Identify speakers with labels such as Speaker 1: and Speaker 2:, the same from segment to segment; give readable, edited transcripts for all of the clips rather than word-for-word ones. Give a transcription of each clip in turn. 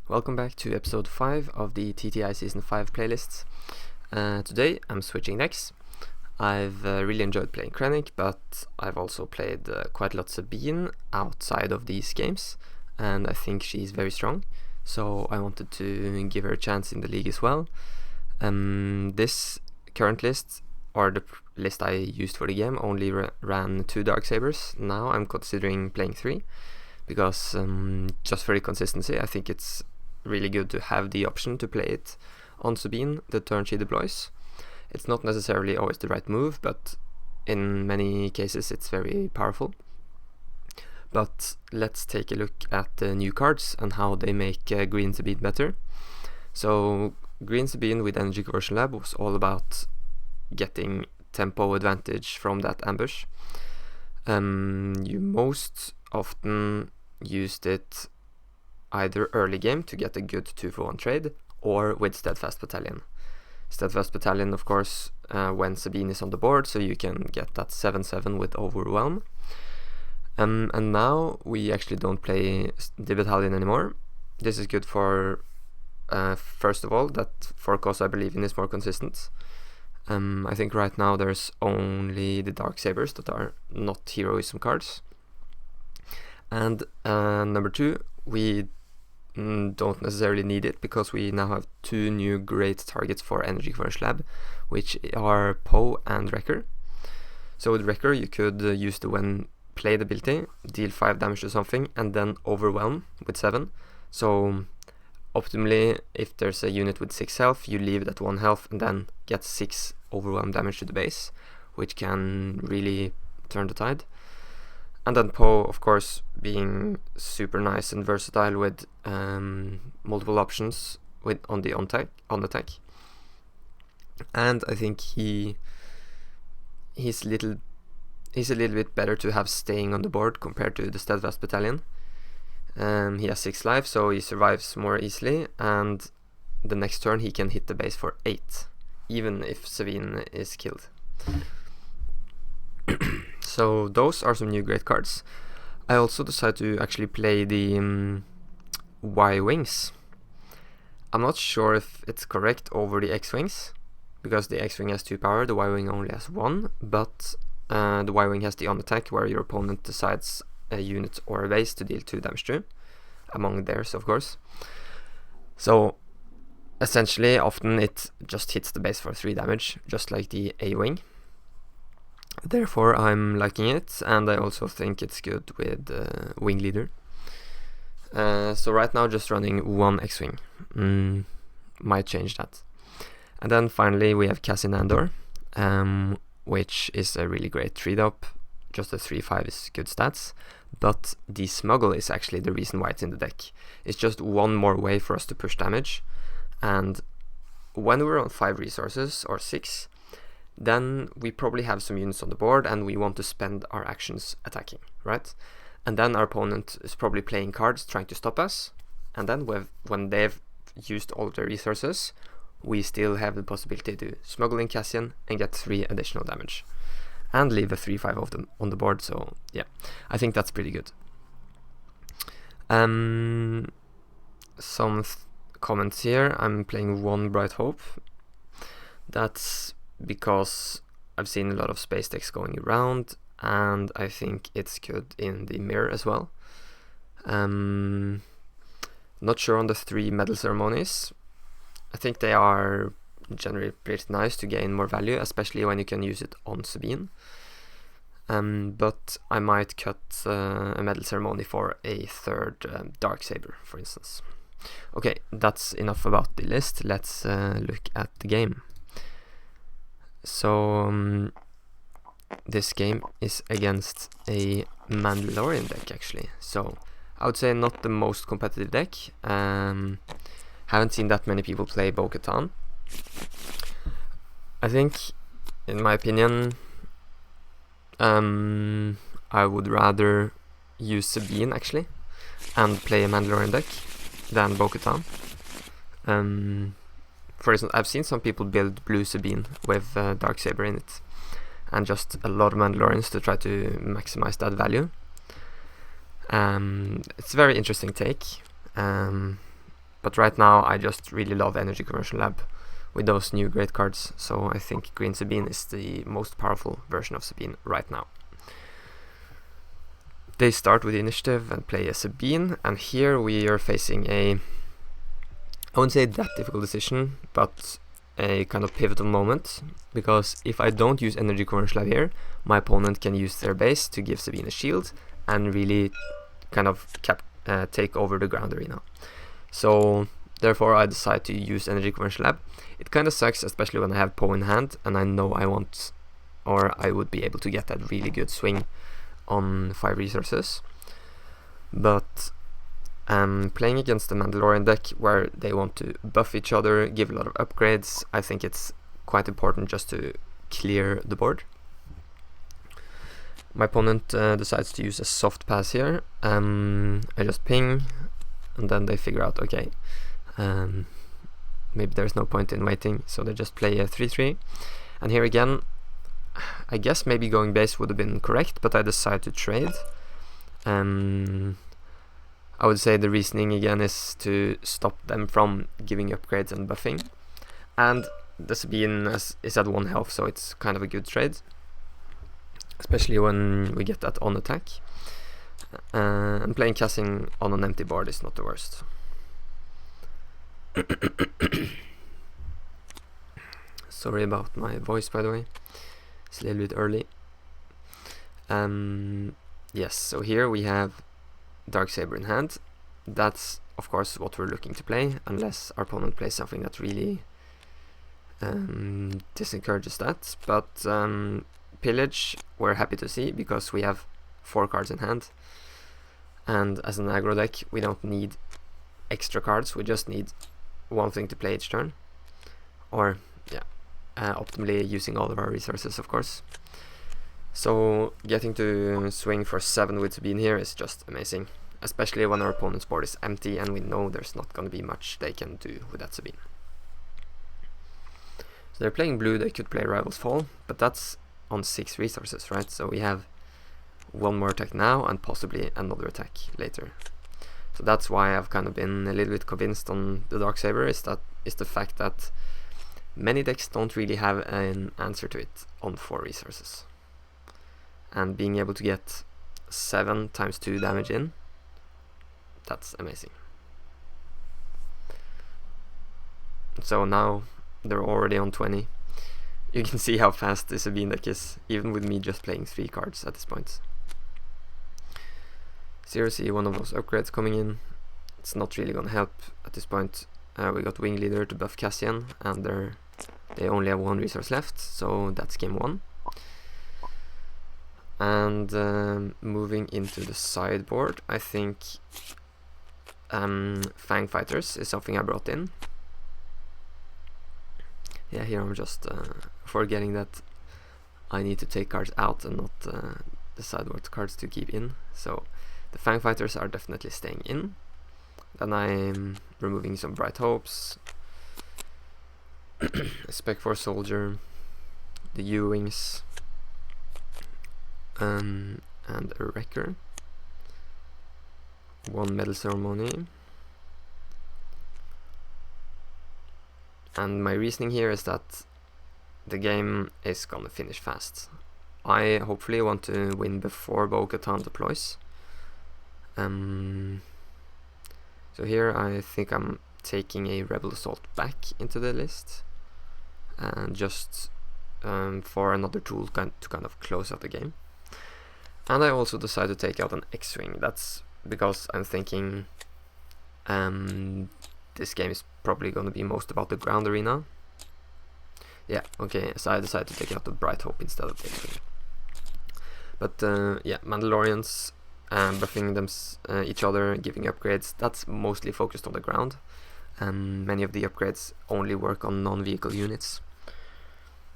Speaker 1: Welcome back to episode 5 of the TTI Season 5 playlists. Today I'm switching decks. I've really enjoyed playing Krennic, but I've also played quite a lot Sabine outside of these games, and I think she's very strong, so I wanted to give her a chance in the league as well. This current list, or the list I used for the game, only ran 2 Darksabers. Now I'm considering playing 3, because just for the consistency, I think it's really good to have the option to play it on Sabine the turn she deploys. It's not necessarily always the right move, but in many cases it's very powerful. But let's take a look at the new cards and how they make Green Sabine better. So Green Sabine with Energy Conversion Lab was all about getting tempo advantage from that ambush. You most often used it either early game to get a good 2-for-1 trade, or with Steadfast Battalion. Steadfast Battalion, of course, when Sabine is on the board, so you can get that 7/7 with Overwhelm. And now we actually don't play the Battalion anymore. This is good for, first of all, that Forkos I believe in is more consistent. I think right now there's only the Darksabers that are not heroism cards. And number 2, we don't necessarily need it, because we now have 2 new great targets for Energy Conversion Lab, which are Poe and Wrecker. So with Wrecker you could use the when played ability, deal 5 damage to something, and then Overwhelm with 7. So optimally, if there's a unit with 6 health, you leave it at 1 health and then get 6 Overwhelm damage to the base, which can really turn the tide. And then Poe, of course, being super nice and versatile with multiple options on attack. And I think he's a little bit better to have staying on the board compared to the Steadfast Battalion. He has 6 life, so he survives more easily, and the next turn he can hit the base for 8, even if Sabine is killed. So those are some new great cards. I also decided to actually play the Y-Wings. I'm not sure if it's correct over the X-Wings, because the X-Wing has 2 power, the Y-Wing only has 1, but the Y-Wing has the on-attack, where your opponent decides a unit or a base to deal 2 damage to, among theirs, of course. So essentially, often it just hits the base for 3 damage, just like the A-Wing. Therefore, I'm liking it, and I also think it's good with Wing Leader. So right now, just running 1 X-Wing. Might change that. And then finally, we have Cassian Andor, which is a really great 3-up. Just a 3/5 is good stats, but the Smuggle is actually the reason why it's in the deck. It's just one more way for us to push damage, and when we're on 5 resources or 6, then we probably have some units on the board and we want to spend our actions attacking, right? And then our opponent is probably playing cards trying to stop us, and then when they've used all of their resources, we still have the possibility to smuggle in Cassian and get 3 additional damage, and leave a 3/5 of them on the board. So yeah, I think that's pretty good. Some comments here. I'm playing 1 Bright Hope. That's because I've seen a lot of space decks going around, and I think it's good in the mirror as well. Not sure on the 3 medal ceremonies. I think they are generally pretty nice to gain more value, especially when you can use it on Sabine. But I might cut a medal ceremony for a 3rd Darksaber, for instance. Okay, that's enough about the list. Let's look at the game. So this game is against a Mandalorian deck, actually. So I would say not the most competitive deck. Haven't seen that many people play Bo-Katan. I think, in my opinion, I would rather use Sabine actually and play a Mandalorian deck than Bo-Katan. For instance, I've seen some people build blue Sabine with Darksaber in it, and just a lot of Mandalorians to try to maximize that value. It's a very interesting take. But right now I just really love Energy Conversion Lab with those new great cards, so I think Green Sabine is the most powerful version of Sabine right now. They start with the initiative and play a Sabine, and here we are facing a, I wouldn't say that difficult decision, but a kind of pivotal moment, because if I don't use Energy Conversion Lab here, my opponent can use their base to give Sabine a shield and really kind of take over the ground arena. So therefore I decide to use Energy Conversion Lab. It kind of sucks, especially when I have Poe in hand and I know I want, or I would be able to get that really good swing on 5 resources. But playing against the Mandalorian deck where they want to buff each other, give a lot of upgrades, I think it's quite important just to clear the board. My opponent decides to use a soft pass here. I just ping, and then they figure out, okay, maybe there's no point in waiting, so they just play a 3-3. And here again, I guess maybe going base would have been correct, but I decide to trade. I would say the reasoning again is to stop them from giving upgrades and buffing. And the Sabine is at 1 health, so it's kind of a good trade, especially when we get that on attack. And playing Cassing on an empty board is not the worst. Sorry about my voice, by the way. It's a little bit early. Yes, so here we have Darksaber in hand. That's of course what we're looking to play, unless our opponent plays something that really disencourages that. But Pillage we're happy to see, because we have 4 cards in hand, and as an aggro deck we don't need extra cards, we just need one thing to play each turn, or yeah, optimally using all of our resources, of course. So getting to swing for 7 with Sabine here is just amazing, especially when our opponent's board is empty and we know there's not going to be much they can do with that Sabine. So they're playing blue, they could play Rival's Fall, but that's on 6 resources, right? So we have 1 more attack now and possibly another attack later. So that's why I've kind of been a little bit convinced on the Darksaber, is the fact that many decks don't really have an answer to it on 4 resources. And being able to get 7 times 2 damage in, that's amazing. So now they're already on 20. You can see how fast this Sabine deck is, even with me just playing 3 cards at this point. Seriously, one of those upgrades coming in, it's not really gonna help at this point. We got Wing Leader to buff Cassian, and they only have 1 resource left, so that's game 1. And moving into the sideboard, I think Fang Fighters is something I brought in. Yeah, here I'm just forgetting that I need to take cards out and not decide what cards to keep in. So the Fang Fighters are definitely staying in. Then I'm removing some Bright Hopes, Spec Force Soldier, the U-Wings, and a Wrecker, 1 Medal Ceremony. And my reasoning here is that the game is gonna finish fast. I hopefully want to win before Bo-Katan deploys. So here I think I'm taking a Rebel Assault back into the list, and just for another tool to kind of close out the game. And I also decided to take out an X-Wing. That's because I'm thinking this game is probably going to be most about the ground arena. Yeah, okay, so I decided to take out the Bright Hope instead of the X-Wing. But yeah, Mandalorians buffing them each other, giving upgrades, that's mostly focused on the ground. Many of the upgrades only work on non-vehicle units.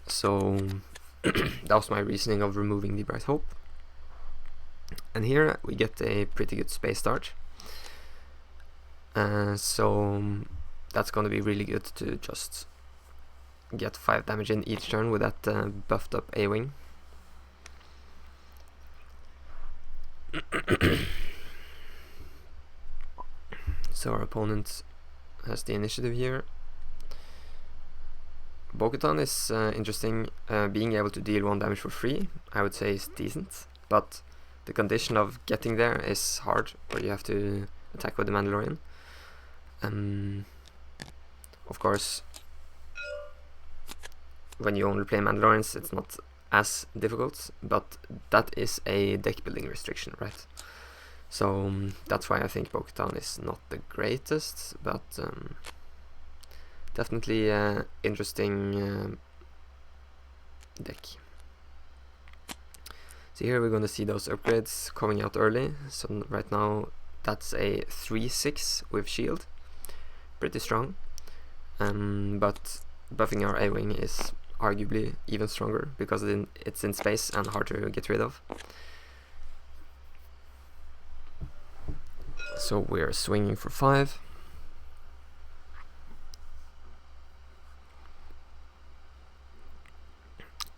Speaker 1: So that was my reasoning of removing the Bright Hope. And here we get a pretty good space start. So that's going to be really good to just get 5 damage in each turn with that buffed up A-Wing. So our opponent has the initiative here. Bo-Katan is interesting. Being able to deal 1 damage for free, I would say, is decent, but the condition of getting there is hard, where you have to attack with the Mandalorian. Of course, when you only play Mandalorians, it's not as difficult, but that is a deck building restriction, right? So that's why I think Bo-Katan is not the greatest, but definitely interesting deck. So here we're going to see those upgrades coming out early. So right now that's a 3/6 with shield, pretty strong. But buffing our A-Wing is arguably even stronger because it's in space and hard to get rid of. So we're swinging for 5.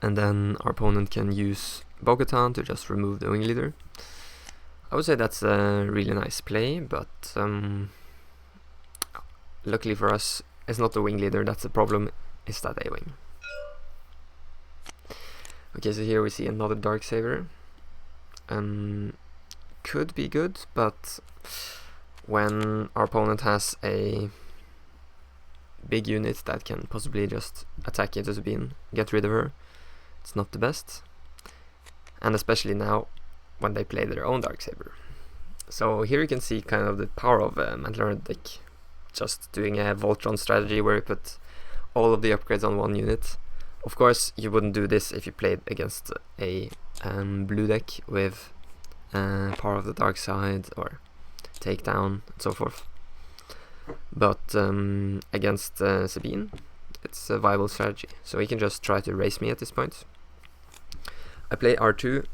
Speaker 1: And then our opponent can use Bo-Katan to just remove the wing leader. I would say that's a really nice play, but luckily for us, it's not the wing leader that's the problem, it's that A-Wing. Okay, so here we see another Darksaber. Could be good, but when our opponent has a big unit that can possibly just attack into Sabine, get rid of her, it's not the best. And especially now when they play their own Darksaber. So here you can see kind of the power of a Mandalorian deck. Just doing a Voltron strategy where you put all of the upgrades on one unit. Of course, you wouldn't do this if you played against a blue deck with Power of the Dark Side or Takedown and so forth. But against Sabine, it's a viable strategy. So he can just try to race me at this point. I play R2,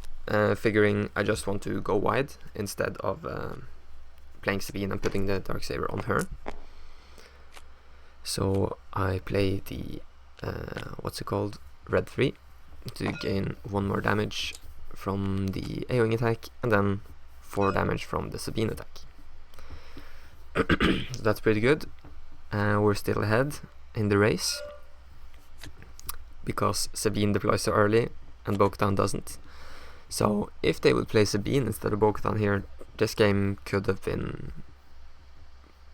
Speaker 1: figuring I just want to go wide instead of playing Sabine and putting the Darksaber on her. So I play the what's it called, red 3 to gain 1 more damage from the A-Wing attack and then 4 damage from the Sabine attack. So that's pretty good. We're still ahead in the race because Sabine deploys so early and Bo-Katan doesn't. So if they would play Sabine instead of Bo-Katan here, this game could have been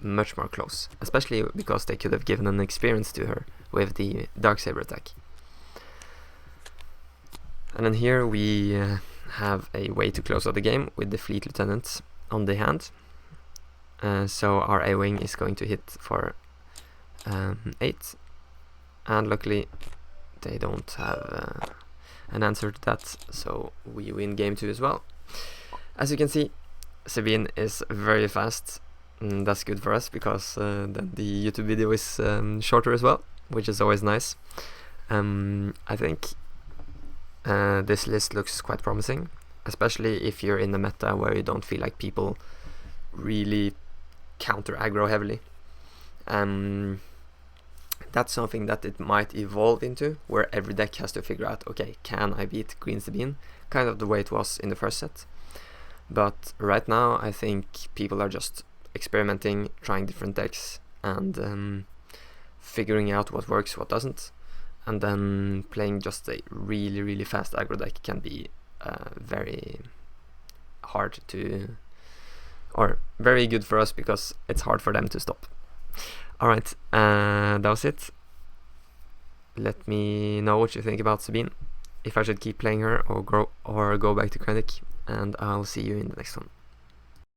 Speaker 1: much more close, especially because they could have given an experience to her with the Darksaber attack. And then here we have a way to close out the game with the Fleet Lieutenant on the hand. So our A-Wing is going to hit for 8, and luckily they don't have an answer to that, so we win game 2 as well. As you can see, Sabine is very fast. That's good for us because then the YouTube video is shorter as well, which is always nice. I think this list looks quite promising, especially if you're in the meta where you don't feel like people really counter aggro heavily. That's something that it might evolve into, where every deck has to figure out, okay, can I beat Green Sabine? Kind of the way it was in the first set. But right now I think people are just experimenting, trying different decks, and figuring out what works, what doesn't. And then playing just a really, really fast aggro deck can be very hard to, or very good for us because it's hard for them to stop. Alright, that was it. Let me know what you think about Sabine, if I should keep playing her or go back to Krennic, and I'll see you in the next one.